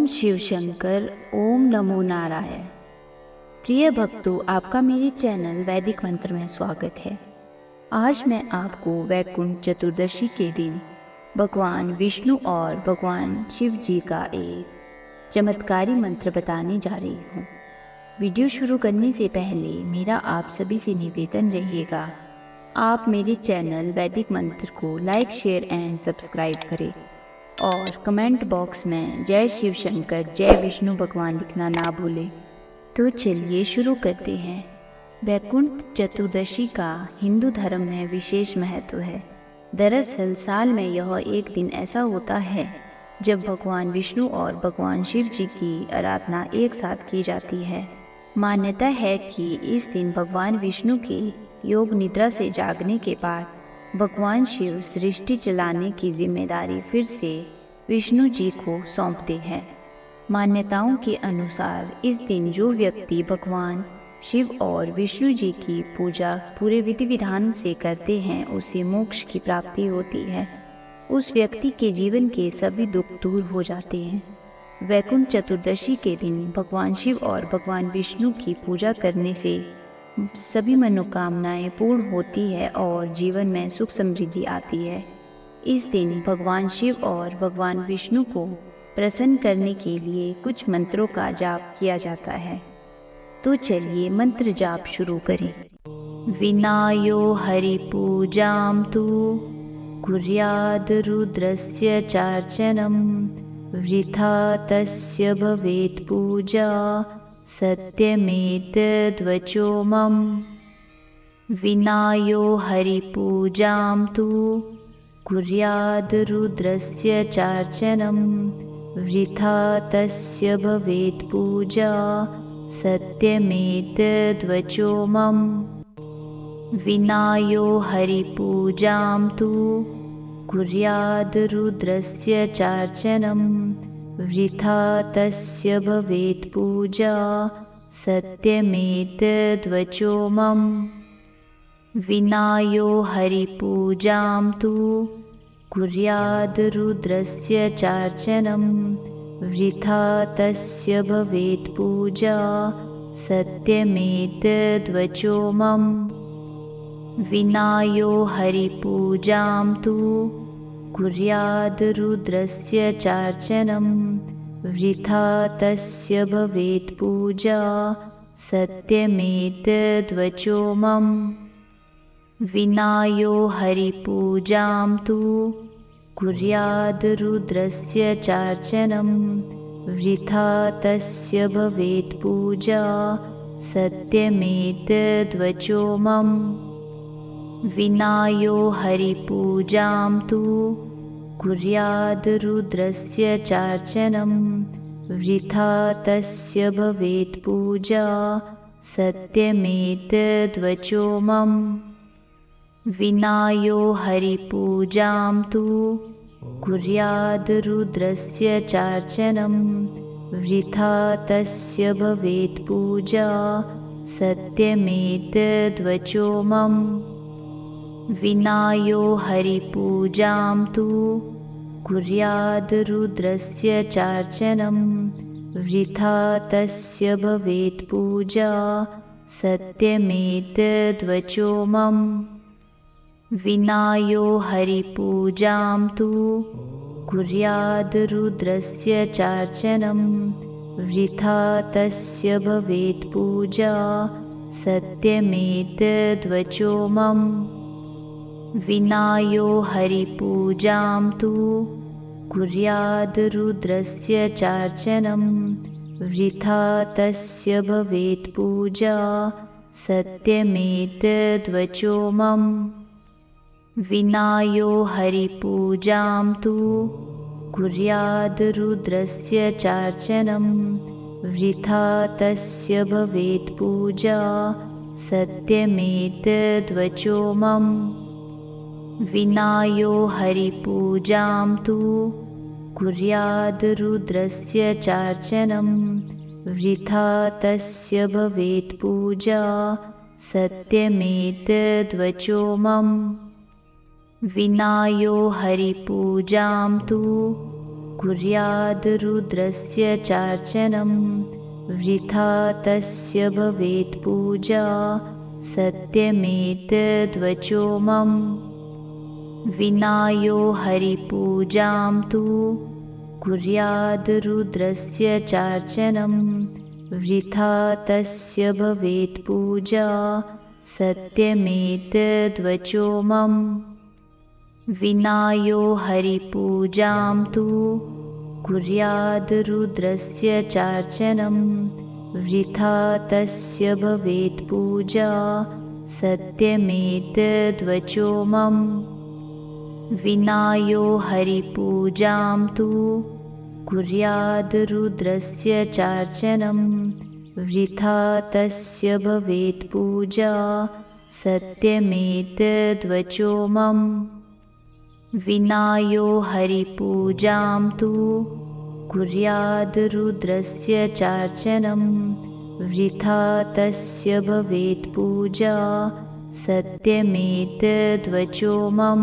शिव शंकर, ओम नमो नारायण। प्रिय भक्तों, आपका मेरे चैनल वैदिक मंत्र में स्वागत है। आज मैं आपको वैकुंठ चतुर्दशी के दिन भगवान विष्णु और भगवान शिव जी का एक चमत्कारी मंत्र बताने जा रही हूँ। वीडियो शुरू करने से पहले मेरा आप सभी से निवेदन रहेगा, आप मेरे चैनल वैदिक मंत्र को लाइक, शेयर एंड सब्सक्राइब करें और कमेंट बॉक्स में जय शिव शंकर, जय विष्णु भगवान लिखना ना भूलें। तो चलिए शुरू करते हैं। वैकुंठ चतुर्दशी का हिंदू धर्म में विशेष महत्व है। दरअसल साल में यह एक दिन ऐसा होता है जब भगवान विष्णु और भगवान शिव जी की आराधना एक साथ की जाती है। मान्यता है कि इस दिन भगवान विष्णु के योग निद्रा से जागने के बाद भगवान शिव सृष्टि चलाने की जिम्मेदारी फिर से विष्णु जी को सौंपते हैं। मान्यताओं के अनुसार इस दिन जो व्यक्ति भगवान शिव और विष्णु जी की पूजा पूरे विधि विधान से करते हैं, उसे मोक्ष की प्राप्ति होती है। उस व्यक्ति के जीवन के सभी दुख दूर हो जाते हैं। वैकुंठ चतुर्दशी के दिन भगवान शिव और भगवान विष्णु की पूजा करने से सभी मनोकामनाएं पूर्ण होती है और जीवन में सुख समृद्धि आती है। इस दिन भगवान शिव और भगवान विष्णु को प्रसन्न करने के लिए कुछ मंत्रों का जाप किया जाता है। तो चलिए मंत्र जाप शुरू करें। विनायो हरि पूजाम तु कुर्याद् रुद्रस्य चार्चनम वृथा तस्य भवेत् पूजा सत्यमेतद्वचो मम। विनायो हरि पूजां तु कुर्याद् रुद्रस्य चार्चनं वृथा तस्य भवेत् पूजा सत्यमेतद्वचो मम। विनायो हरि पूजां तु कुर्याद् रुद्रस्य चार्चनं वृथा तस्य भवेत् पूजा सत्यमेतद्वचो मम। विनायो हरि पूजां तु कुर्याद् रुद्रस्य चार्चनं वृथा तस्य भवेत् पूजा सत्यमेतद्वचो मम। विनायो हरि पूजां तु कुर्याद् रुद्रस्य चार्चनं वृथा तस्य भवेत् पूजा सत्यमेतद्वचो मम। विनायो हरि पूजां तु कुर्याद् रुद्रस्य चार्चनं वृथा तस्य भवेत् पूजा सत्यमेतद्वचो मम। विनायो हरि पूजां तु कुर्याद् रुद्रस्य चार्चनं वृथा तस्य भवेत् पूजा सत्यमेतद्वचो मम। विनायो हरि पूजां तु कुर्याद् रुद्रस्य चार्चनं वृथा तस्य भवेत् पूजा सत्यमेतद्वचो मम। विनायो हरि पूजां तु कुर्याद् रुद्रस्य चार्चनं वृथा तस्य भवेत् पूजा सत्यमेतद्वचो मम। विनायो हरि पूजां तु कुर्याद् रुद्रस्य चार्चनं वृथा तस्य भवेत् पूजा सत्यमेतद्वचो मम। विनायो हरि पूजां तु कुर्याद् रुद्रस्य चार्चनं वृथा तस्य भवेत् पूजा सत्यमेतद्वचो मम। विनायो हरि पूजां तु कुर्याद् रुद्रस्य चार्चनं वृथा तस्य भवेत् पूजा सत्यमेतद्वचो मम। विनायो हरि पूजां तु कुर्याद् रुद्रस्य चार्चनं वृथा तस्य भवेत् पूजा सत्यमेतद्वचो मम। विनायो हरि पूजां तु कुर्याद् रुद्रस्य चार्चनं वृथा तस्य भवेत् पूजा सत्यमेतद्वचो मम। विनायो हरिपूजां तु कुर्याद् रुद्रस्य चार्चनं वृथा तस्य भवेत् पूजा सत्यमेतद्वचो मम। विनायो हरिपूजां तु कुर्याद् रुद्रस्य चार्चनं वृथा तस्य भवेत् पूजा सत्यमेतद्वचो मम। विनायो हरिपूजां तु कुर्याद् रुद्रस्य चार्चनं वृथा तस्य भवेत् पूजा सत्यमेतद्वचो मम। विनायो हरिपूजां तु कुर्याद् रुद्रस्य चार्चनं वृथा तस्य भवेत् पूजा सत्यमेतद्वचो मम।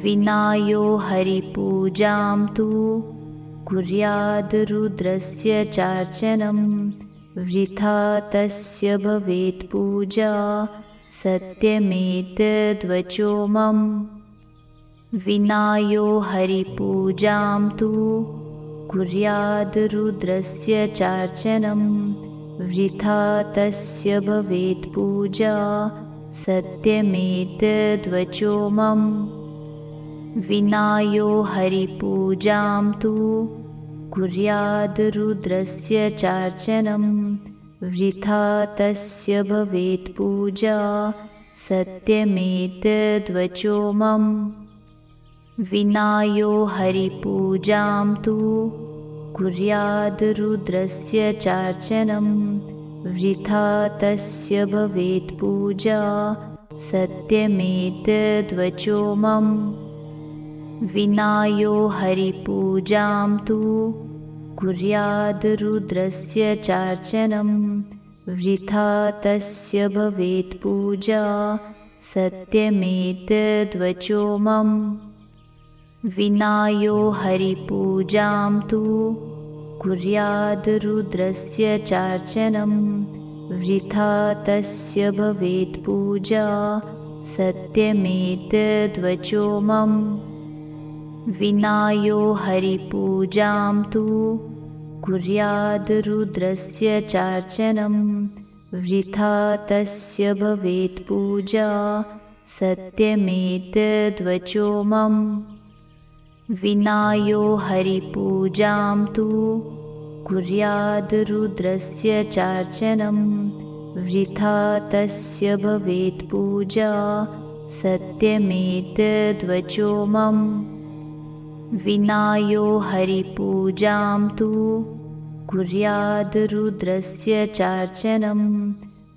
विनायो हरिपूजां तु कुर्याद् रुद्रस्य चार्चनं वृथा तस्य भवेत् पूजा सत्यमेतद्वचो मम। विनायो हरिपूजां तु कुर्याद् रुद्रस्य चार्चनं वृथा तस्य भवेत् पूजा सत्यमेतद्वचो मम। विनायो हरिपूजां तु कुर्याद् रुद्रस्य चार्चनं वृथा तस्य भवेत् पूजा सत्यमेतद्वचो मम। विनायो हरिपूजां तु कुर्याद् रुद्रस्य चार्चनं वृथा तस्य भवेत् पूजा सत्यमेतद्वचो मम। विनायो हरिपूजां तु कुर्याद् रुद्रस्य चार्चनं वृथा तस्य भवेत् पूजा सत्यमेतद्वचो मम। विनायो हरिपूजां तु कुर्याद् रुद्रस्य चार्चनं वृथा तस्य भवेत् पूजा सत्यमेतद्वचो मम। विनायो हरिपूजां तु कुर्याद् रुद्रस्य चार्चनं वृथा तस्य भवेत् पूजा सत्यमेतद्वचो मम। विनायो हरिपूजां तु कुर्याद् रुद्रस्य चार्चनं वृथा तस्य भवेत् पूजा सत्यमेतद्वचो मम। विनायो हरिपूजां तु कुर्याद् रुद्रस्य चार्चनं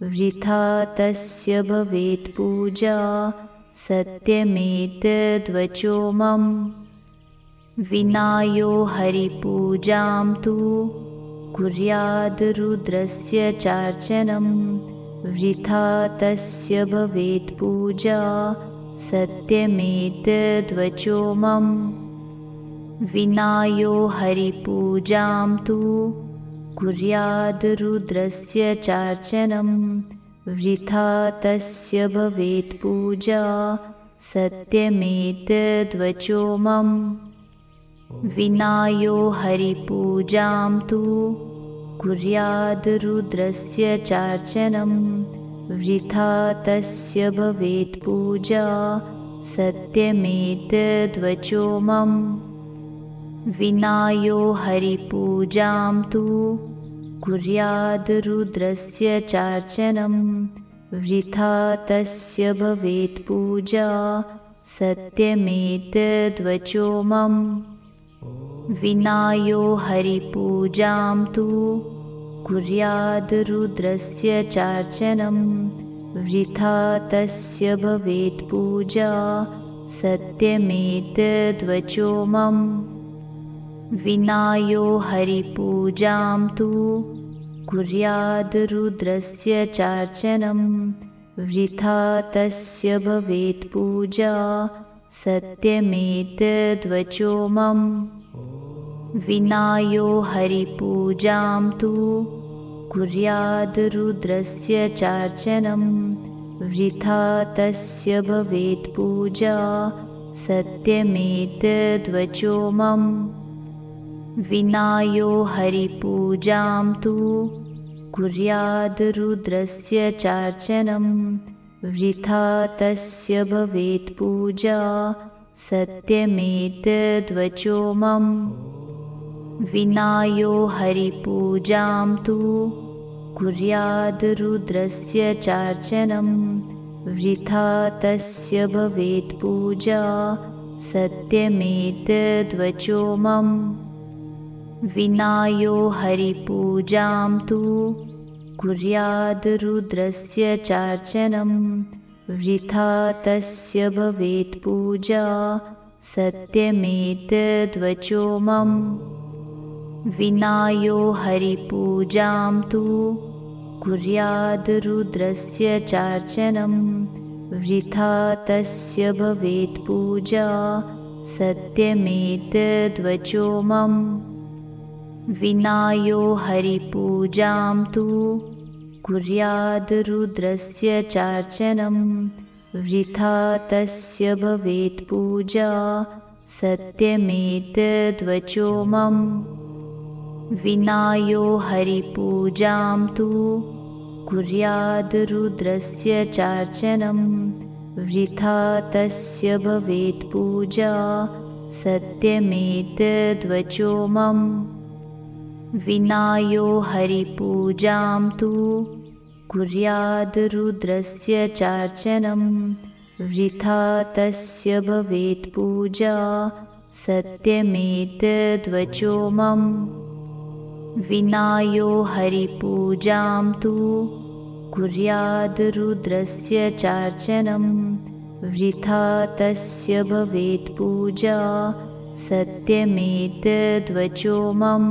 वृथा तस्य भवेत् पूजा सत्यमेतद्वचो मम। विनायो हरिपूजां तु कुर्याद् रुद्रस्य चार्चनं वृथा तस्य भवेत् पूजा सत्यमेतद्वचो मम। विनायो हरिपूजां तु कुर्याद् रुद्रस्य चार्चनं वृथा तस्य भवेत् पूजा सत्यमेतद्वचो मम। विनायो हरिपूजां तु कुर्याद् रुद्रस्य चार्चनं वृथा तस्य भवेत् पूजा सत्यमेतद्वचो मम। विनायो हरिपूजां तु कुर्याद् रुद्रस्य चार्चनं वृथा तस्य भवेत् पूजा सत्यमेतद्वचो मम। विनायो हरिपूजां तु कुर्याद् रुद्रस्य चार्चनं वृथा तस्य भवेत् पूजा सत्यमेतद्वचो मम। विनायो हरिपूजां तु कुर्याद् रुद्रस्य चार्चनं वृथा तस्य भवेत् पूजा सत्यमेतद्वचो मम। विनायो हरिपूजां तु कुर्याद् रुद्रस्य चार्चनं वृथा तस्य भवेत् पूजा सत्यमेतद्वचो मम। विनायो हरिपूजां तु कुर्याद् रुद्रस्य चार्चनं वृथा तस्य भवेत् पूजा सत्यमेतद्वचो मम। विनायो हरिपूजां तु कुर्याद् रुद्रस्य चार्चनं वृथा तस्य भवेत् पूजा सत्यमेतद्वचो मम। विनायो हरिपूजां तु कुर्याद् रुद्रस्य चार्चनं वृथा तस्य भवेत् पूजा सत्यमेतद्वचो मम। विनायो हरिपूजां तु कुर्याद् रुद्रस्य चार्चनं वृथा तस्य भवेत् पूजा सत्यमेतद्वचो मम। विनायो हरिपूजां तु कुर्याद् रुद्रस्य चार्चनं वृथा तस्य भवेत् पूजा सत्यमेतद्वचो मम। विनायो हरिपूजां तु कुर्याद् रुद्रस्य चार्चनं वृथा तस्य भवेत् पूजा सत्यमेतद्वचो मम। विनायो हरिपूजां तु कुर्याद् रुद्रस्य चार्चनं वृथा तस्य भवेत् पूजा सत्यमेतद्वचो मम। विनायो हरिपूजां तु कुर्याद् रुद्रस्य चार्चनं वृथा तस्य भवेत् पूजा सत्यमेतद्वचो मम।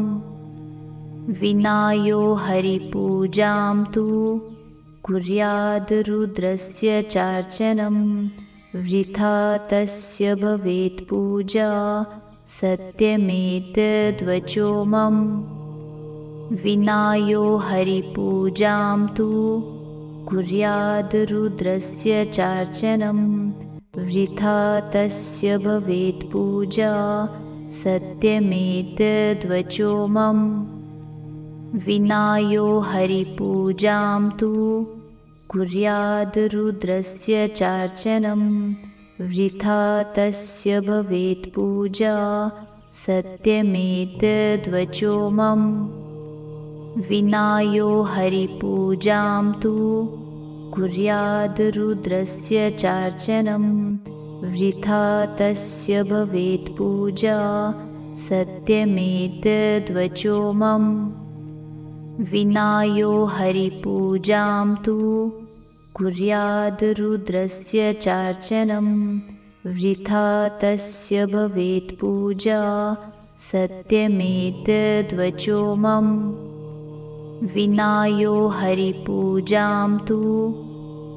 विनायो हरिपूजां तु कुर्याद् रुद्रस्य चार्चनं वृथा तस्य भवेत् पूजा सत्यमेतद्वचो मम। विनायो हरिपूजां तु कुर्याद् रुद्रस्य चार्चनं वृथा तस्य भवेत् पूजा सत्यमेतद्वचो मम। विनायो हरिपूजां तु कुर्याद् रुद्रस्य चार्चनं वृथा तस्य भवेत् पूजा सत्यमेतद्वचो मम। विनायो हरिपूजां तु कुर्याद् रुद्रस्य चार्चनं वृथा तस्य भवेत् पूजा सत्यमेतद्वचो मम। विनायो हरिपूजां तु कुर्याद् रुद्रस्य चार्चनं वृथा तस्य भवेत् पूजा सत्यमेतद्वचो मम। विनायो हरिपूजां तु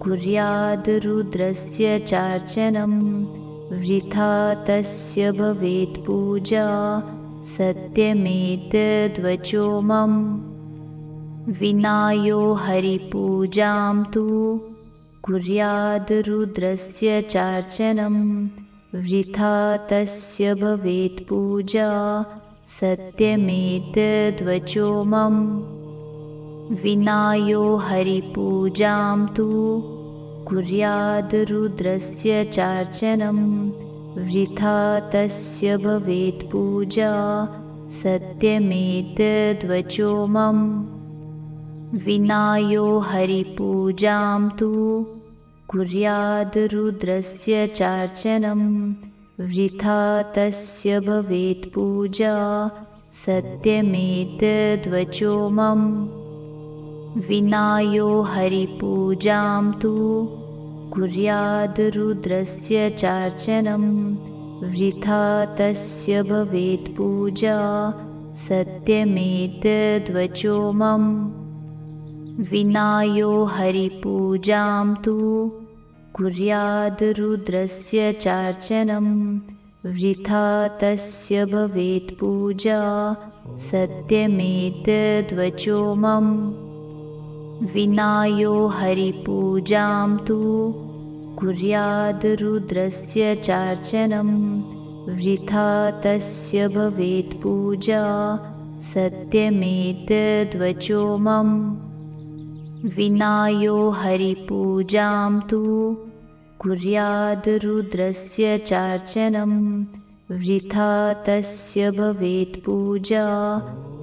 कुर्याद् रुद्रस्य चार्चनं वृथा तस्य भवेत् पूजा सत्यमेतद्वचो मम। विनायो हरिपूजां तु कुर्याद् रुद्रस्य चार्चनं वृथा तस्य भवेत् पूजा सत्यमेतद्वचो मम। विनायो हरिपूजां तु कुर्याद् रुद्रस्य चार्चनं वृथा तस्य भवेत् पूजा सत्यमेतद्वचो मम। विनायो हरिपूजां तु कुर्याद् रुद्रस्य चार्चनं वृथा तस्य भवेत् पूजा सत्यमेतद्वचो मम। विनायो हरिपूजां तु कुर्याद् रुद्रस्य चार्चनं वृथा तस्य भवेत् पूजा सत्यमेतद्वचो मम। विनायो हरिपूजां तु कुर्याद् रुद्रस्य चार्चनं वृथा तस्य भवेत् पूजा सत्यमेतद्वचो मम। विनायो हरिपूजां तु कुर्याद् रुद्रस्य चार्चनं। वृथा तस्य भवेत् पूजा सत्यमेतद्वचो मम। विनायो हरिपूजां तु कुर्याद् रुद्रस्य चार्चनं। वृथा तस्य भवेत् पूजा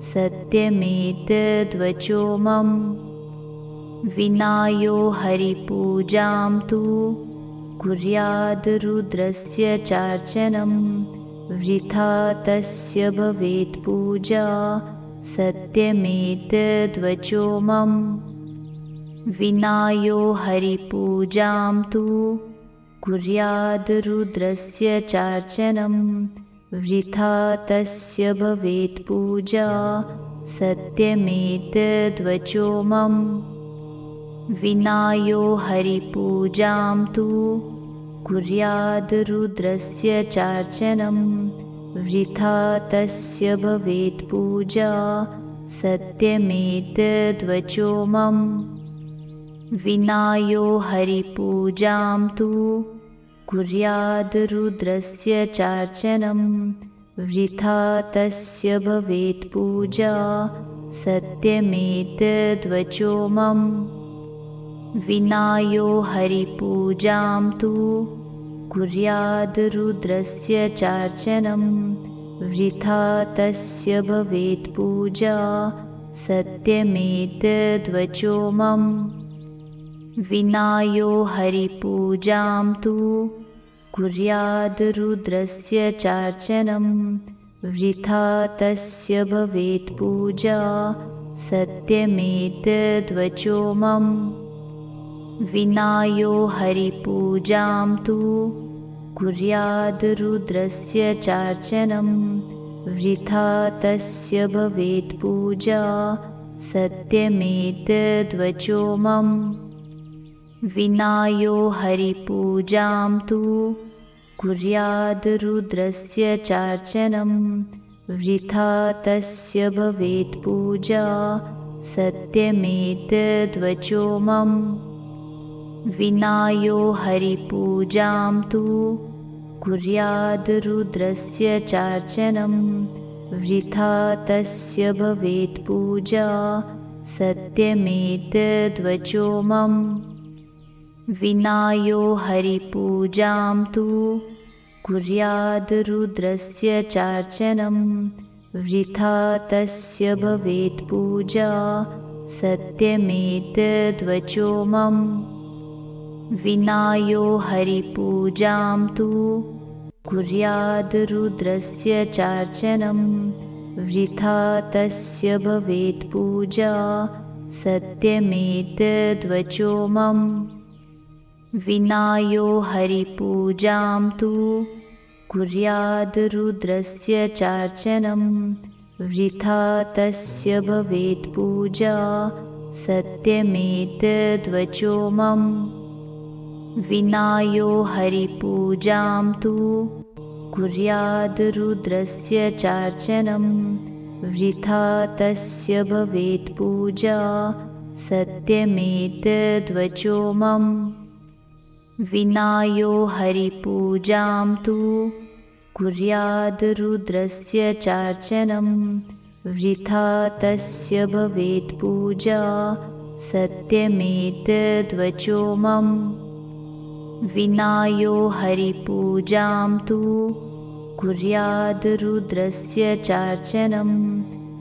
सत्यमेतद्वचो मम। विनायो हरिपूजां तु कुर्याद् रुद्रस्य चार्चनं। वृथा तस्य भवेत् पूजा सत्यमेतद्वचो मम। विनायो हरिपूजां तु कुर्याद् रुद्रस्य चार्चनं। वृथा तस्य भवेत् पूजा सत्यमेतद्वचो मम। विनायो हरिपूजां तु कुर्याद् रुद्रस्य चार्चनं। वृथा तस्य भवेत् पूजा सत्यमेतद्वचो मम। विनायो हरिपूजां तु कुर्याद् रुद्रस्य चार्चनं। वृथा तस्य भवेत् पूजा सत्यमेतद्वचो मम। विनायो हरिपूजां तु कुर्याद् रुद्रस्य चार्चनं। वृथा तस्य भवेत् पूजा सत्यमेतद्वचो मम। विनायो हरिपूजां तु कुर्याद् रुद्रस्य चार्चनं। वृथा तस्य भवेत् पूजा सत्यमेतद्वचो मम। विनायो हरिपूजां तु कुर्याद् रुद्रस्य चार्चनं। वृथा तस्य भवेत् पूजा सत्यमेतद्वचो मम। विनायो हरिपूजां तु कुर्याद् रुद्रस्य चार्चनं। वृथा तस्य भवेत् पूजा सत्यमेतद्वचो मम। विनायो हरिपूजां तु कुर्याद् रुद्रस्य चार्चनं। वृथा तस्य भवेत् पूजा सत्यमेतद्वचो मम। विनायो हरिपूजां तु कुर्याद् रुद्रस्य चार्चनं। वृथा तस्य भवेत् पूजा सत्यमेतद्वचो मम। विनायो हरिपूजां तु कुर्याद् रुद्रस्य चार्चनं। वृथा तस्य भवेत् पूजा सत्यमेतद्वचो मम। विनायो हरिपूजां तु कुर्याद् रुद्रस्य चार्चनं। वृथा तस्य भवेत् पूजा सत्यमेतद्वचो मम। विनायो हरिपूजां तु कुर्याद् रुद्रस्य चार्चनं। वृथा तस्य भवेत् पूजा सत्यमेतद्वचो मम। विनायो हरिपूजां तु कुर्याद् रुद्रस्य चार्चनं। वृथा तस्य भवेत् पूजा सत्यमेतद्वचो मम। विनायो हरिपूजां तु कुर्याद् रुद्रस्य चार्चनं।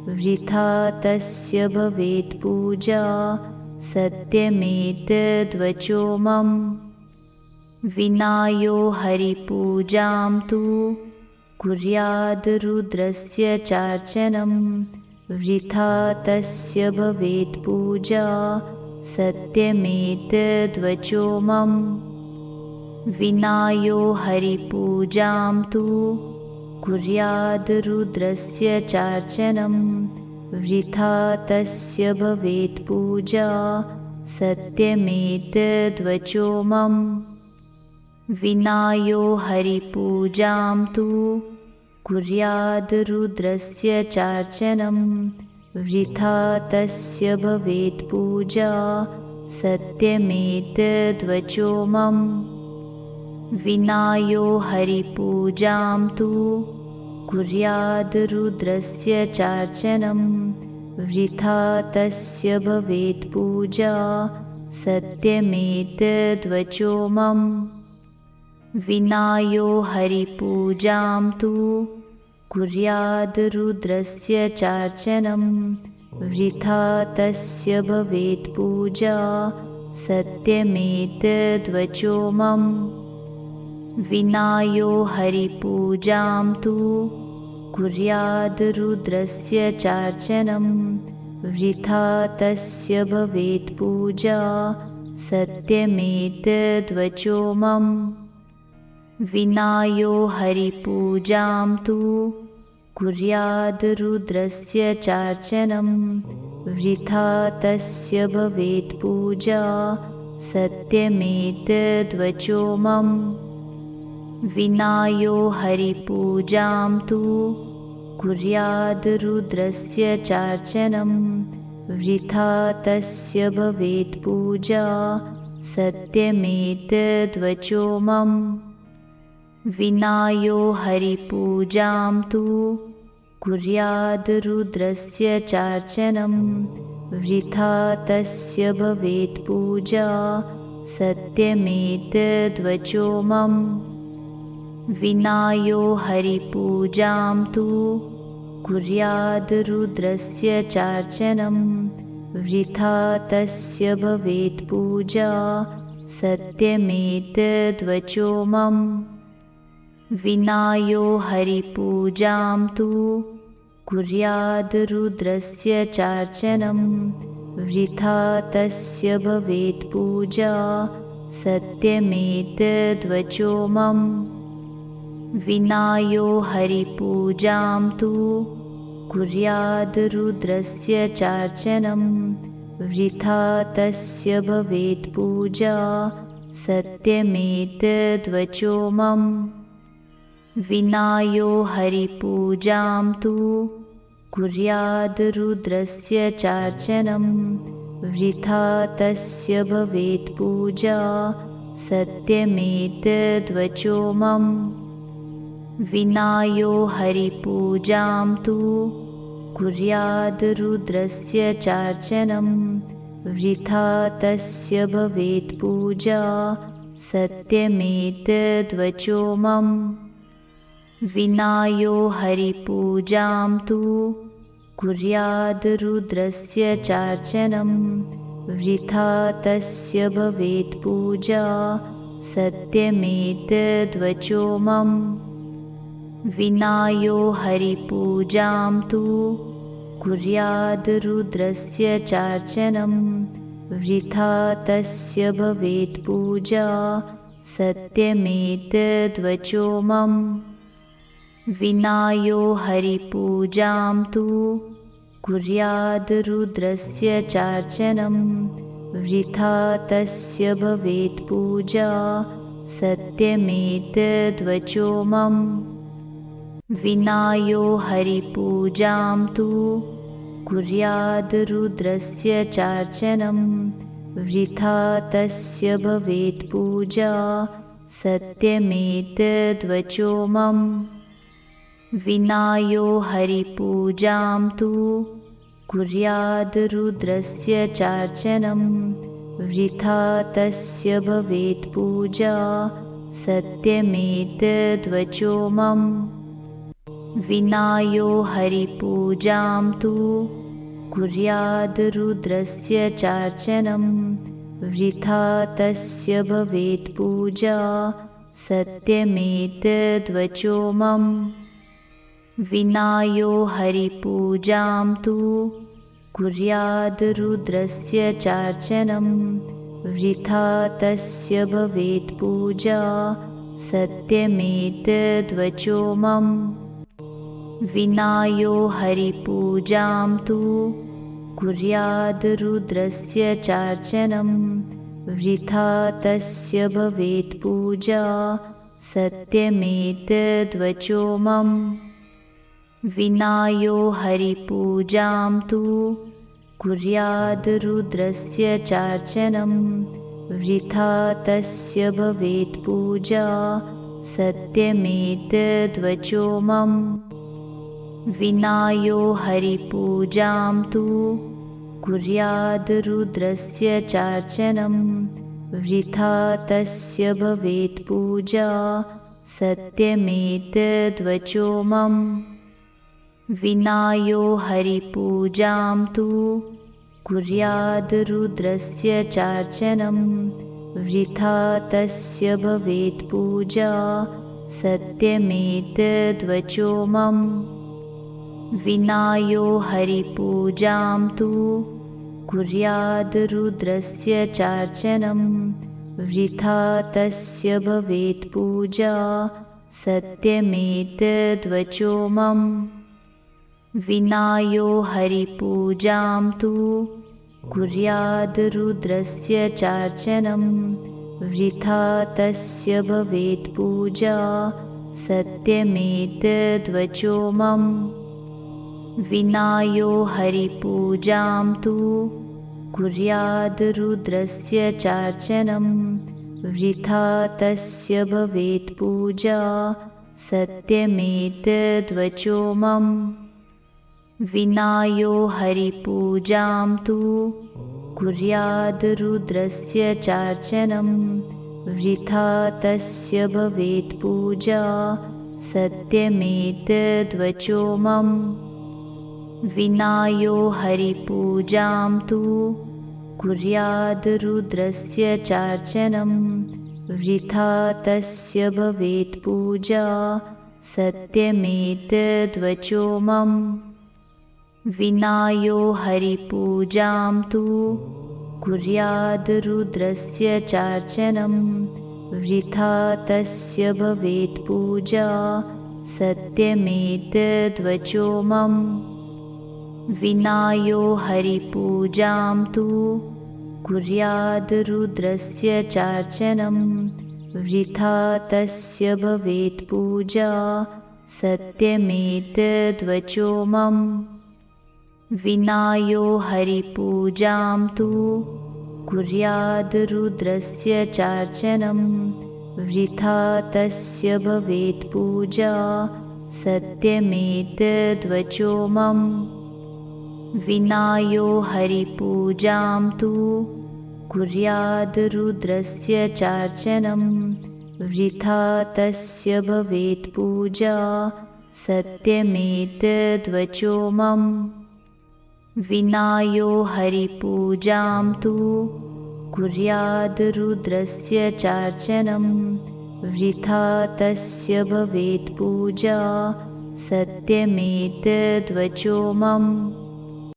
वृथा तस्य भवेत् पूजा सत्यमेतद्वचो मम। विनायो हरिपूजां तु कुर्याद् रुद्रस्य चार्चनं। वृथा तस्य भवेत् पूजा सत्यमेतद्वचो मम। विनायो हरिपूजां तु कुर्याद् रुद्रस्य चार्चनं। वृथा तस्य भवेत् पूजा सत्यमेतद्वचो मम। विनायो हरिपूजां तु कुर्याद् रुद्रस्य चार्चनं वृथा तस्य भवेत् पूजा सत्यमेतद्वचो मम। विनायो हरिपूजां तु कुर्याद् रुद्रस्य चार्चनं वृथा तस्य भवेत् पूजा सत्यमेतद्वचो मम। विनायो हरिपूजां तु कुर्याद् रुद्रस्य चार्चनं वृथा तस्य भवेत् पूजा सत्यमेतद्वचो मम। विनायो हरिपूजां तु कुर्याद् रुद्रस्य चार्चनं वृथा तस्य भवेत् पूजा सत्यमेतद्वचो मम। विनायो हरिपूजां तु कुर्याद् रुद्रस्य चार्चनं वृथा तस्य भवेत् पूजा सत्यमेतद्वचो मम। विनायो हरिपूजां तु कुर्याद् रुद्रस्य चार्चनं वृथा तस्य भवेत् पूजा सत्यमेतद्वचो मम। विनायो हरिपूजां तु कुर्याद् रुद्रस्य चार्चनं वृथा तस्य भवेत् पूजा सत्यमेतद्वचो मम। विनायो हरिपूजां तु कुर्याद् रुद्रस्य चार्चनं वृथा तस्य भवेत् पूजा सत्यमेतद्वचो मम। विनायो हरिपूजां तु कुर्याद् रुद्रस्य चार्चनं वृथा तस्य भवेत् पूजा सत्यमेतद्वचो मम। विनायो हरिपूजां तु कुर्याद् रुद्रस्य चार्चनं वृथा तस्य भवेत् पूजा सत्यमेतद्वचो मम। विनायो हरिपूजां तु कुर्याद् रुद्रस्य चार्चनं वृथा तस्य भवेत् पूजा सत्यमेतद्वचो मम। विनायो हरिपूजां तु कुर्याद् रुद्रस्य चार्चनं वृथा तस्य भवेत् पूजा सत्यमेतद्वचो मम। विनायो हरिपूजां तु कुर्याद् रुद्रस्य चार्चनं वृथा तस्य भवेत् पूजा सत्यमेतद्वचो मम। विनायो हरिपूजां तु कुर्याद् रुद्रस्य चार्चनं वृथा तस्य भवेत् पूजा सत्यमेतद्वचो मम। विनायो हरिपूजां तु कुर्याद् रुद्रस्य चार्चनं वृथा तस्य भवेत् पूजा सत्यमेतद्वचो मम। विनायो हरिपूजां तु कुर्याद् रुद्रस्य चार्चनं वृथा तस्य भवेत् पूजा सत्यमेतद्वचो मम। विनायो हरिपूजां तु कुर्याद् रुद्रस्य चार्चनं वृथा तस्य भवेत् पूजा सत्यमेतद्वचो मम। विनायो हरिपूजां तु कुर्याद् रुद्रस्य चार्चनं वृथा तस्य भवेत् पूजा सत्यमेतद्वचो मम। विनायो हरिपूजां तु कुर्याद् रुद्रस्य चार्चनं वृथा तस्य भवेत् पूजा सत्यमेतद्वचो मम। विनायो हरिपूजां तु कुर्याद् रुद्रस्य चार्चनं वृथा तस्य भवेत् पूजा सत्यमेतद्वचो मम। विनायो हरिपूजां तु कुर्याद् रुद्रस्य चार्चनं। वृथा तस्य भवेत् पूजा सत्यमेतद्वचो मम। विनायो हरिपूजां तु कुर्याद् रुद्रस्य चार्चनं। वृथा तस्य भवेत् पूजा सत्यमेतद्वचो मम। विनायो हरिपूजां तु कुर्याद् रुद्रस्य चार्चनं। वृथा तस्य भवेत् पूजा सत्यमेतद्वचो मम। विनायो हरिपूजां तु कुर्याद् रुद्रस्य चार्चनं। वृथा तस्य भवेत् पूजा सत्यमेतद्वचो मम। विनायो हरिपूजां तु कुर्याद् रुद्रस्य चार्चनं। वृथा तस्य भवेत् पूजा सत्यमेतद्वचो मम। विनायो हरिपूजां तु कुर्याद् रुद्रस्य चार्चनं। वृथा तस्य भवेत् पूजा सत्यमेतद्वचो मम। विनायो हरिपूजां तु कुर्याद् रुद्रस्य चार्चनं। वृथा तस्य भवेत् पूजा सत्यमेतद्वचो मम। विनायो हरिपूजां तु कुर्याद् रुद्रस्य चार्चनं। वृथा तस्य भवेत् पूजा सत्यमेतद्वचो मम। विनायो हरिपूजां तु कुर्याद् रुद्रस्य चार्चनं। वृथा तस्य भवेत् पूजा सत्यमेतद्वचो मम। विनायो हरिपूजां तु कुर्याद् रुद्रस्य चार्चनं। वृथा तस्य भवेत् पूजा सत्यमेतद्वचो मम। विनायो हरिपूजां तु कुर्याद् रुद्रस्य चार्चनं। वृथा तस्य भवेत् पूजा सत्यमेतद्वचो मम। विनायो हरिपूजां तु कुर्याद् रुद्रस्य चार्चनं। वृथा तस्य भवेत् पूजा सत्यमेतद्वचो मम। विनायो हरिपूजां तु कुर्याद् रुद्रस्य चार्चनं। वृथा तस्य भवेत् पूजा सत्यमेतद्वचो मम।